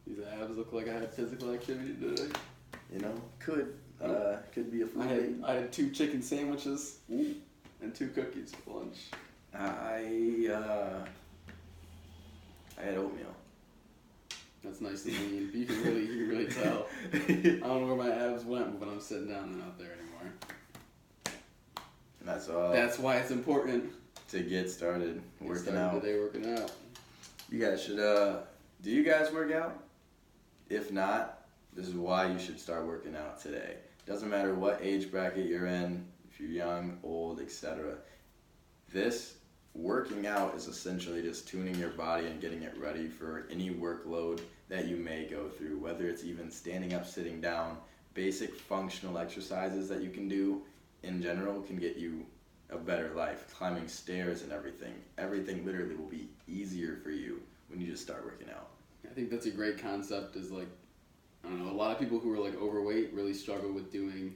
These abs look like I had physical activity today. You know, could be a food thing. I had 2 chicken sandwiches Ooh. and 2 cookies for lunch. I had oatmeal. That's nice and lean. You can really tell. I don't know where my abs went, but when I'm sitting down, they're not there anymore. And that's all. That's why it's important to get started working out. Today working out. You guys should. Do you guys work out? If not, this is why you should start working out today. Doesn't matter what age bracket you're in, if you're young, old, etc. This working out is essentially just tuning your body and getting it ready for any workload that you may go through, whether it's even standing up, sitting down. Basic functional exercises that you can do in general can get you a better life. Climbing stairs and everything literally will be easier for you when you just start working out. I think that's a great concept. Is like, I don't know, a lot of people who are like overweight really struggle with doing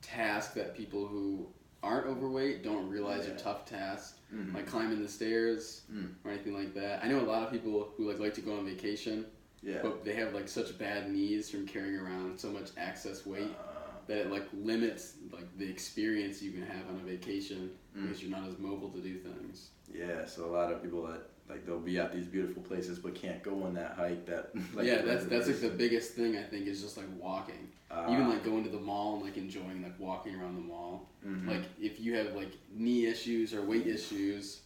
tasks that people who aren't overweight don't realize are tough tasks, like climbing the stairs or anything like that. I know a lot of people who like to go on vacation, but they have like such bad knees from carrying around so much excess weight that it like limits like the experience you can have on a vacation because you're not as mobile to do things. Yeah, so a lot of people that like they'll be at these beautiful places but can't go on that hike. That's like the biggest thing I think is just like walking. Even like going to the mall and like enjoying like walking around the mall. Like if you have like knee issues or weight issues,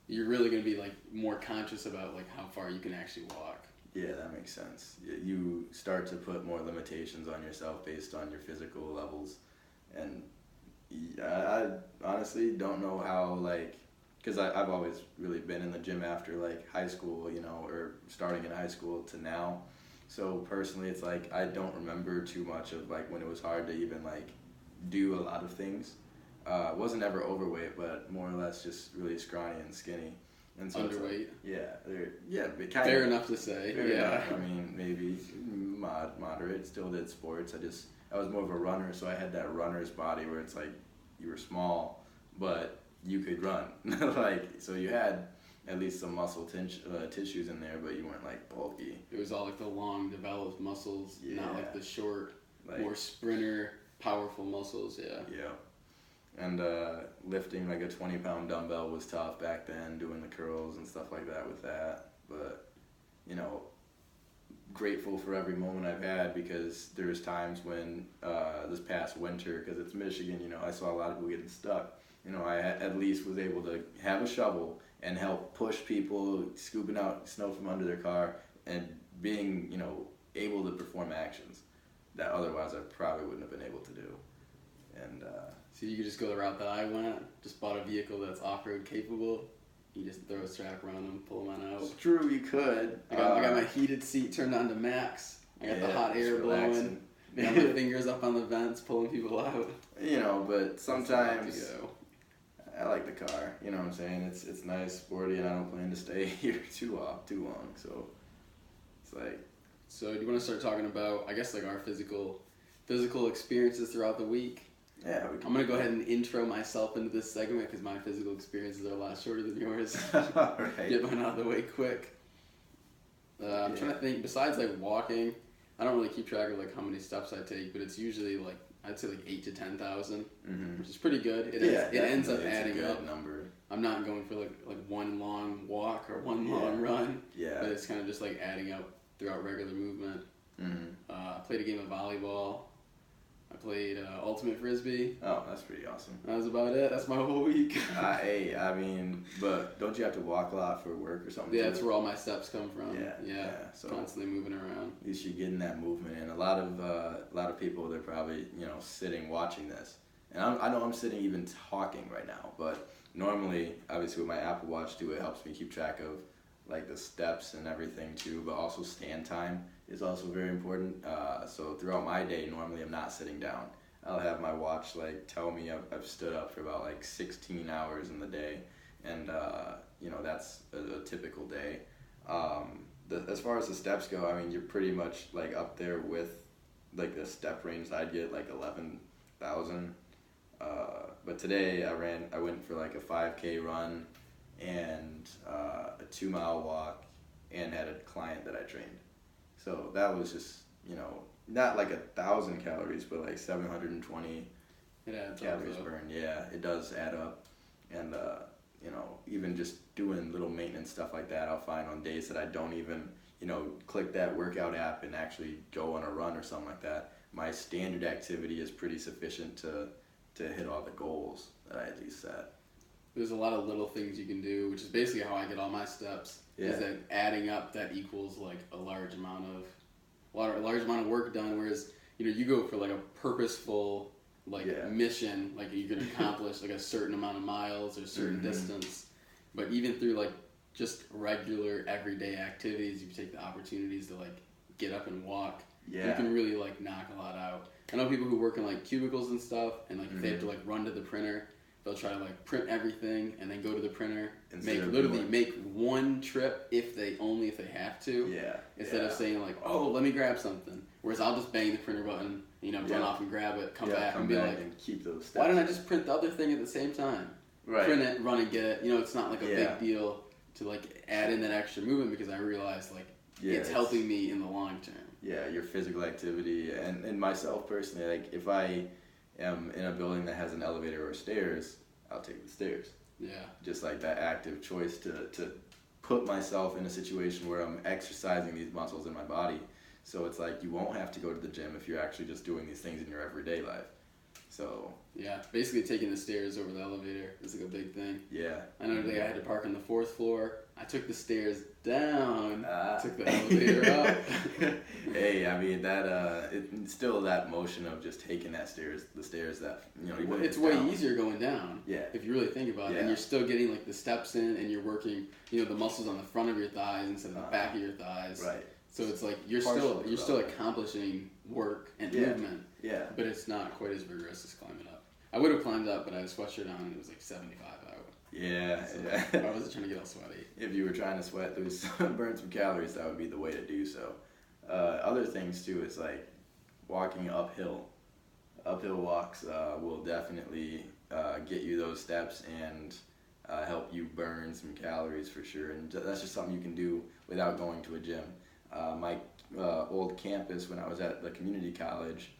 you're really gonna be like more conscious about like how far you can actually walk. Yeah, that makes sense. You start to put more limitations on yourself based on your physical levels, and I honestly don't know how, like, because I've always really been in the gym after like high school, you know, or starting in high school to now. So personally, it's like I don't remember too much of like when it was hard to even like do a lot of things. Wasn't ever overweight, but more or less just really scrawny and skinny. And so underweight. But kind fair of enough to say. fair enough. I mean, maybe moderate. Still did sports. I was more of a runner, so I had that runner's body where it's like you were small, but you could run. Like, so you had at least some muscle tissues in there, but you weren't like bulky. It was all like the long developed muscles, not like the short, like, more sprinter, powerful muscles. Yeah. And lifting like a 20-pound dumbbell was tough back then, doing the curls and stuff like that with that. But, you know, grateful for every moment I've had, because there's times when this past winter, because it's Michigan, you know, I saw a lot of people getting stuck. You know, I at least was able to have a shovel and help push people, scooping out snow from under their car, and being, you know, able to perform actions that otherwise I probably wouldn't have been able to do. And so you could just go the route that I went, just bought a vehicle that's off-road capable. You just throw a strap around them, pull them on out. It's true, you could. I got my heated seat turned on to max. I got the hot air blowing. I got my fingers up on the vents, pulling people out. You know, but sometimes I like the car. You know what I'm saying? It's nice, sporty, and I don't plan to stay here too long. So it's like. So do you want to start talking about, I guess, like our physical experiences throughout the week? Yeah. I'm going to go ahead and intro myself into this segment because my physical experiences are a lot shorter than yours. All right. Get mine out of the way quick. I'm trying to think, besides like walking, I don't really keep track of like how many steps I take, but it's usually like, I'd say like 8 to 10,000, which is pretty good. It ends up adding up. Number. I'm not going for like one long walk or one long run. Yeah. But it's kind of just like adding up throughout regular movement. I played a game of volleyball. I played ultimate frisbee. Oh, that's pretty awesome. That was about it. That's my whole week. Hey, I mean, but don't you have to walk a lot for work or something? Yeah, that's where all my steps come from. Yeah. So constantly moving around. At least you're getting that movement in. A lot of people, they're probably, you know, sitting watching this, and I know I'm sitting even talking right now. But normally, obviously, with my Apple Watch too, it helps me keep track of like the steps and everything too. But also stand time is also very important. So throughout my day, normally I'm not sitting down. I'll have my watch like tell me I've stood up for about like 16 hours in the day, and you know, that's a typical day. As far as the steps go, I mean, you're pretty much like up there with like the step range I'd get, like 11,000. But today I went for like a 5K run and a 2-mile walk, and had a client that I trained. So that was just, not like 1,000 calories, but like 720 It adds calories up, burned. Yeah, it does add up. And, even just doing little maintenance stuff like that, I'll find on days that I don't even, click that workout app and actually go on a run or something like that. My standard activity is pretty sufficient to hit all the goals that I at least set. There's a lot of little things you can do, which is basically how I get all my steps. Yeah. Is that adding up that equals like a large amount of work done. Whereas you go for like a purposeful mission, like you're gonna accomplish like a certain amount of miles or a certain distance. But even through like just regular everyday activities, you take the opportunities to like get up and walk. Yeah. You can really like knock a lot out. I know people who work in like cubicles and stuff, and like if they have to like run to the printer, they'll try to like print everything and then go to the printer. Make one trip if they have to. Yeah. Instead of saying like, oh, let me grab something. Whereas I'll just bang the printer button, run off and grab it, come back and be like, and keep those steps. why don't I just print the other thing at the same time? Right. Print it, run and get it. It's not like a big deal to like add in that extra movement because I realize like it's helping me in the long term. Yeah, your physical activity and myself personally, like if I am in a building that has an elevator or stairs, I'll take the stairs. Yeah. Just like that active choice to put myself in a situation where I'm exercising these muscles in my body. So it's like you won't have to go to the gym if you're actually just doing these things in your everyday life. So yeah, basically taking the stairs over the elevator is like a big thing. Yeah. I know today I had to park on the 4th floor. I took the stairs down, took the elevator up. Hey, I mean that it's still that motion of just taking the stairs that even it's way easier going down. Yeah. If you really think about it, and you're still getting like the steps in, and you're working the muscles on the front of your thighs instead of the back of your thighs. Right. So it's like you're still accomplishing work and movement. Yeah. But it's not quite as rigorous as climbing up. I would have climbed up, but I had a sweatshirt on and it was like 75 out. Yeah. So I wasn't trying to get all sweaty. If you were trying to sweat, burn some calories, that would be the way to do so. Other things too is like walking uphill. Uphill walks will definitely get you those steps and help you burn some calories for sure. And that's just something you can do without going to a gym. My old campus when I was at the community college,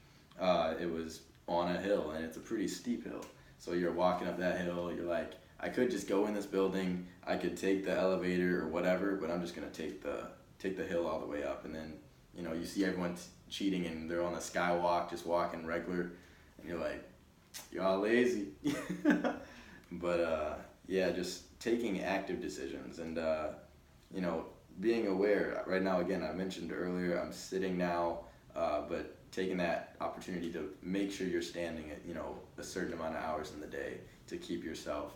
it was on a hill and it's a pretty steep hill. So you're walking up that hill, you're like, I could just go in this building, I could take the elevator or whatever, but I'm just gonna take the hill all the way up. And then you see everyone cheating and they're on the skywalk just walking regular, and you're like, you're all lazy. But just taking active decisions and being aware. Right now, again, I mentioned earlier, I'm sitting now, but taking that opportunity to make sure you're standing at a certain amount of hours in the day to keep yourself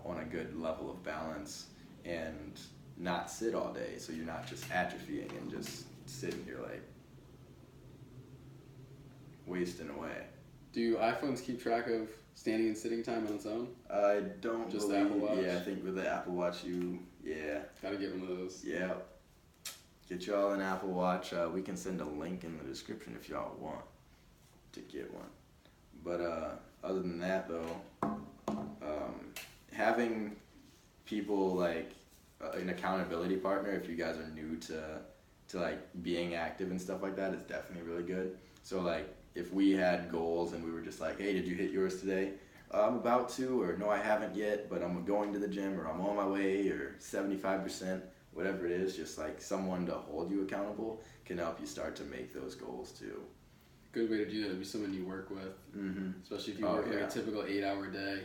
on a good level of balance and not sit all day, so you're not just atrophying and just sitting here like wasting away. Do iPhones keep track of standing and sitting time on its own? I don't just believe, the Apple Watch? Yeah, I think with the Apple Watch gotta get one of those. Yeah. Get y'all an Apple Watch. We can send a link in the description if y'all want to get one. But other than that though, having people like an accountability partner if you guys are new to like being active and stuff like that is definitely really good. So like if we had goals and we were just like, hey, did you hit yours today? I'm about to, or no, I haven't yet, but I'm going to the gym, or I'm on my way, or 75%, whatever it is, just like someone to hold you accountable can help you start to make those goals too. Good way to do that would be someone you work with, especially if you work like a typical 8-hour day.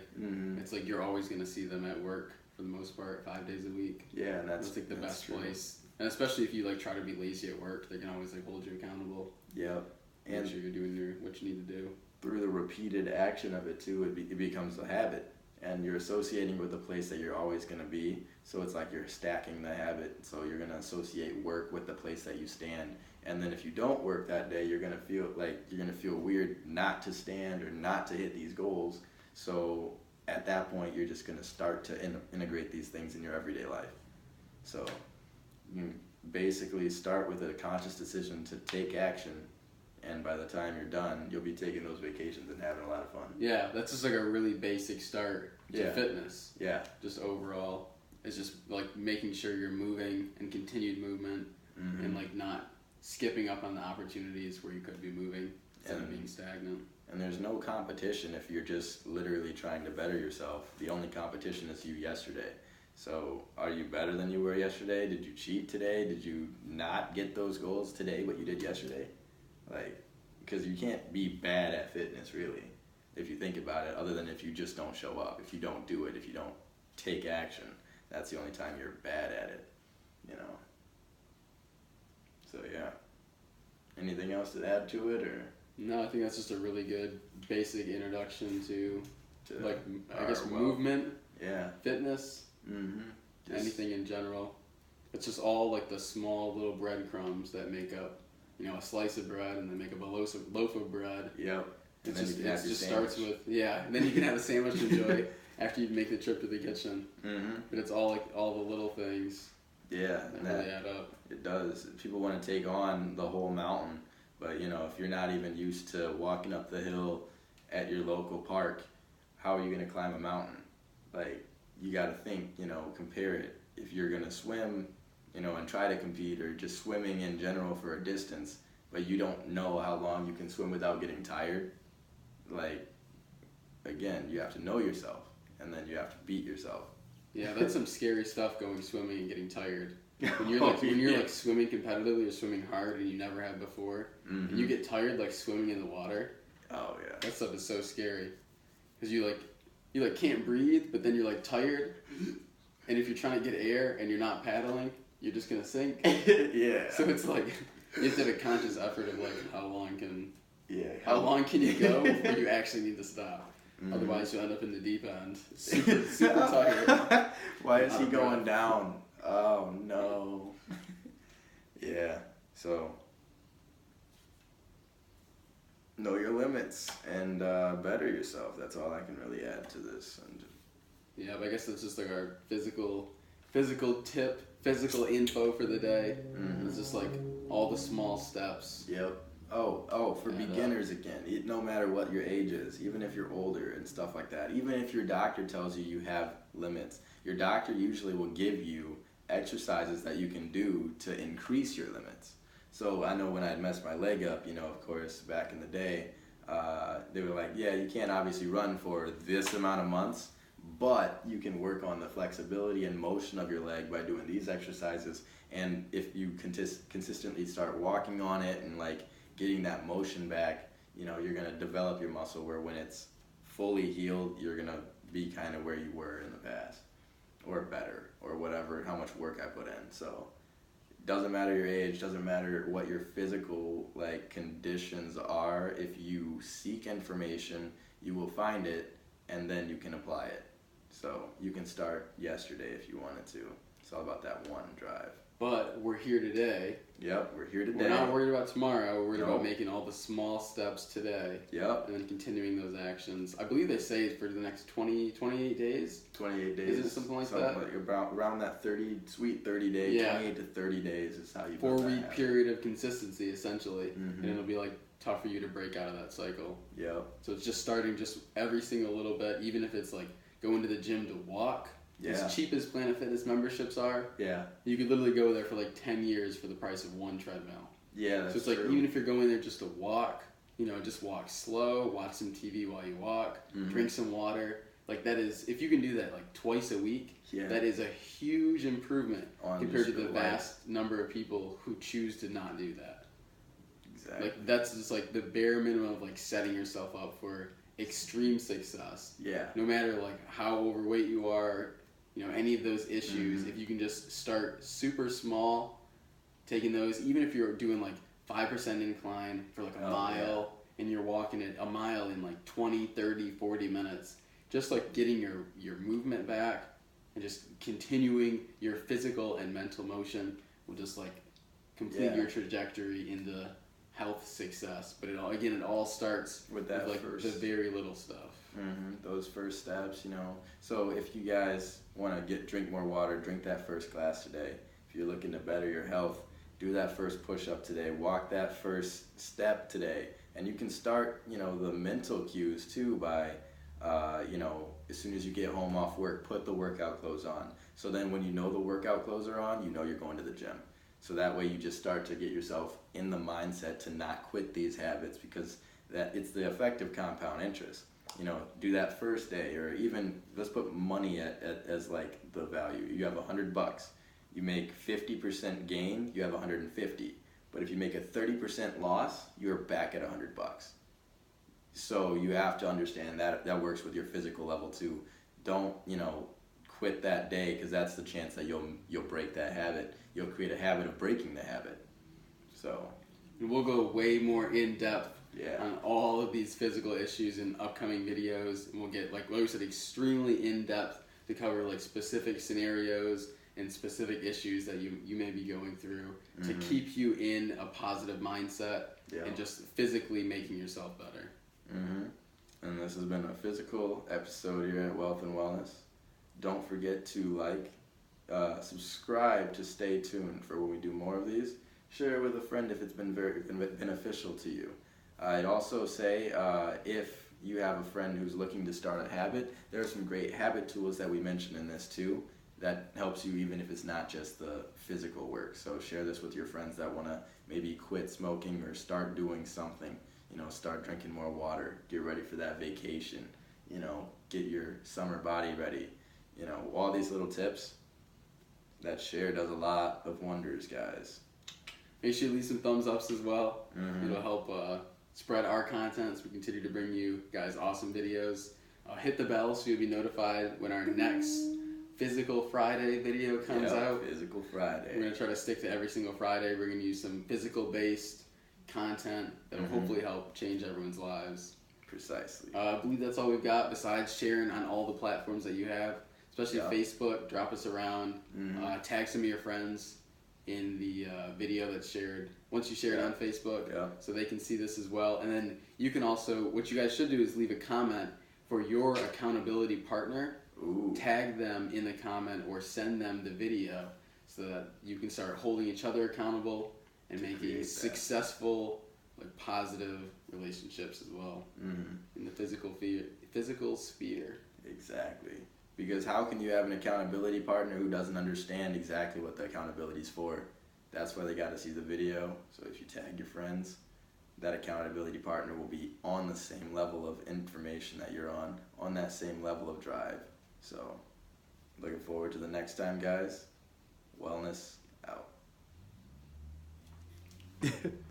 It's like you're always going to see them at work for the most part, 5 days a week. Yeah, and that's like the best true. Place. And especially if you like try to be lazy at work, they can always like hold you accountable. Yep. And make sure you're doing what you need to do. Through the repeated action of it too, it becomes a habit, and you're associating with the place that you're always going to be. So it's like you're stacking the habit. So you're going to associate work with the place that you stand. And then if you don't work that day, you're going to feel weird not to stand or not to hit these goals. So at that point, you're just going to start to integrate these things in your everyday life. So you basically start with a conscious decision to take action. And by the time you're done, you'll be taking those vacations and having a lot of fun. Yeah, that's just like a really basic start to fitness. Yeah. Just overall, it's just like making sure you're moving and continued movement and like not skipping up on the opportunities where you could be moving instead of being stagnant. And there's no competition if you're just literally trying to better yourself. The only competition is you yesterday. So are you better than you were yesterday? Did you cheat today? Did you not get those goals today, what you did yesterday? Like, because you can't be bad at fitness, really, if you think about it, other than if you just don't show up, if you don't do it, if you don't take action. That's the only time you're bad at it, you know. So, yeah. Anything else to add to it, or? No, I think that's just a really good basic introduction to like, I guess, well, movement, yeah, fitness, anything in general. It's just all like the small little breadcrumbs that make up, you know, a slice of bread, and then make up a loaf of bread. Yep. It just starts with, and then you can have a sandwich to enjoy after you make the trip to the kitchen. But it's all like all the little things. Yeah, that really add up. It does. People want to take on the whole mountain, but you know, if you're not even used to walking up the hill at your local park, how are you going to climb a mountain? Like, you got to think, you know, compare it. If you're going to swim, you know, and try to compete, or just swimming in general for a distance, but you don't know how long you can swim without getting tired, like, again, you have to know yourself, and then you have to beat yourself. Yeah, that's some scary stuff, going swimming and getting tired. When you're like like swimming competitively or swimming hard and you never have before, and you get tired like swimming in the water. Oh yeah. That stuff is so scary, because you can't breathe, but then you're like tired, and if you're trying to get air and you're not paddling, you're just gonna sink. Yeah. So it's like you have to have a conscious effort of like how long can you go before you actually need to stop. Otherwise, you'll end up in the deep end, super tired. Why is he going down? Oh no. Yeah. So know your limits and better yourself. That's all I can really add to this. And yeah, but I guess that's just like our physical info for the day. It's just like all the small steps. Yep. For beginners again, no matter what your age is, even if you're older and stuff like that, even if your doctor tells you have limits, your doctor usually will give you exercises that you can do to increase your limits. So I know when I had messed my leg up, you know, of course, back in the day, they were like, yeah, you can't obviously run for this amount of months, but you can work on the flexibility and motion of your leg by doing these exercises. And if you consistently start walking on it and like getting that motion back, you know, you're going to develop your muscle where when it's fully healed, you're going to be kind of where you were in the past, or better, or whatever, how much work I put in. So doesn't matter your age, doesn't matter what your physical like conditions are. If you seek information, you will find it, and then you can apply it. So you can start yesterday if you wanted to. It's all about that one drive. But we're here today. Yep, we're here today. We're not worried about tomorrow. We're worried about making all the small steps today. Yep. And then continuing those actions. I believe they say for the next 28 days. 28 days. Is it something like that? Like around that 30 days. Yeah. 28 to 30 days is how you 4-week period of consistency, essentially. And it'll be like tough for you to break out of that cycle. Yep. So it's just starting just every single little bit, even if it's like going to the gym to walk. Yeah. As cheap as Planet Fitness memberships are, you could literally go there for like 10 years for the price of one treadmill. Yeah, that's So it's like, true. even if you're going there just to walk, you know, just walk slow, watch some TV while you walk, drink some water. Like, that is, if you can do that like twice a week, that is a huge improvement compared to the vast number of people who choose to not do that. Exactly. Like, that's just like the bare minimum of like setting yourself up for extreme success. Yeah. No matter like how overweight you are, you know, any of those issues, if you can just start super small, taking those, even if you're doing like 5% incline for like a mile, and you're walking it a mile in like 20, 30, 40 minutes, just like getting your movement back and just continuing your physical and mental motion will just like complete your trajectory into health success. But it all starts with that like first, the very little stuff. Those first steps, you know. So if you guys want to drink more water, drink that first glass today. If you're looking to better your health, do that first push-up today. Walk that first step today. And you can start, you know, the mental cues too by, you know, as soon as you get home off work, put the workout clothes on. So then when you know the workout clothes are on, you know you're going to the gym. So that way you just start to get yourself in the mindset to not quit these habits, because that it's the effect of compound interest. You know, do that first day, or even let's put money as like the value. You have $100, you make 50% gain, you have 150. But if you make a 30% loss, you're back at $100. So you have to understand that that works with your physical level too. Don't, quit that day, because that's the chance that you'll break that habit. You'll create a habit of breaking the habit. So and we'll go way more in depth yeah. on all of these physical issues in upcoming videos, and we'll get, like we said, extremely in depth to cover like specific scenarios and specific issues that you may be going through to keep you in a positive mindset and just physically making yourself better. And this has been a physical episode here at Wealth and Wellness. Don't forget to subscribe to stay tuned for when we do more of these. Share it with a friend if it's been very beneficial to you. I'd also say if you have a friend who's looking to start a habit, there are some great habit tools that we mentioned in this too that helps you even if it's not just the physical work. So share this with your friends that want to maybe quit smoking or start doing something. Start drinking more water, get ready for that vacation, get your summer body ready. All these little tips, that share does a lot of wonders, guys. Make sure you leave some thumbs ups as well. It'll help spread our content so we continue to bring you guys awesome videos. Hit the bell so you'll be notified when our next Physical Friday video comes out. Physical Friday. We're going to try to stick to every single Friday. We're going to use some physical-based content that will hopefully help change everyone's lives. Precisely. I believe that's all we've got besides sharing on all the platforms that you have, especially Facebook. Drop us around. Tag some of your friends in the video that's shared. Once you share it on Facebook, so they can see this as well. And then you can also, what you guys should do is leave a comment for your accountability partner. Tag them in the comment or send them the video so that you can start holding each other accountable and making successful, positive relationships as well in the physical sphere. Exactly. Because how can you have an accountability partner who doesn't understand exactly what the accountability is for? That's why they got to see the video. So if you tag your friends, that accountability partner will be on the same level of information that you're on that same level of drive. So, looking forward to the next time, guys. Wellness out.